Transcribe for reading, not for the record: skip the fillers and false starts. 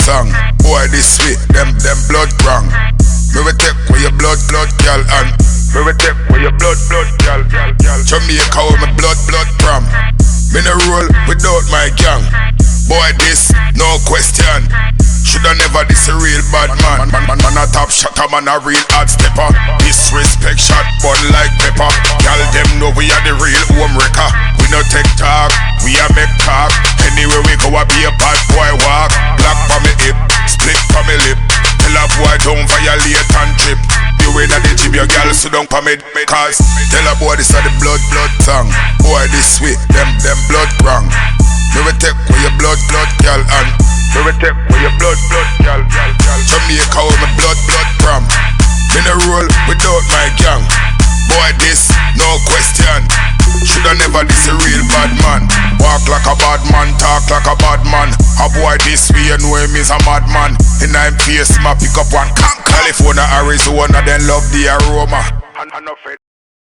song. Boy, this sweet, them blood wrong. Me will take where your blood, girl, and me will take where your blood, girl. Jamaica where my blood from. Me no roll without my gang. Boy, this, no question. Shoulda never this a real bad man. Man a top shotter, man a real hard stepper. Disrespect shot, bun like pepper. Y'all them know we are the real home wrecker. We no take talk, we a make talk. Anywhere we go, I be a bad boy walk. Black for me hip, split for me lip. Tell a boy don't violate and trip. You in a the gym, your girl sit down for me. Cause tell a boy this a the blood song. Boy this sweet, them blood wrong. Me will take where your blood, girl, and me will take where your blood, girl. Jamaica where my blood from. Me no roll without my gang. Boy this, no question. Shoulda never this a real bad man. Walk like a bad man, talk like a bad man. A boy this way, you know him is a madman. In I'm face, ma pick up one. California, Arizona, then love the aroma.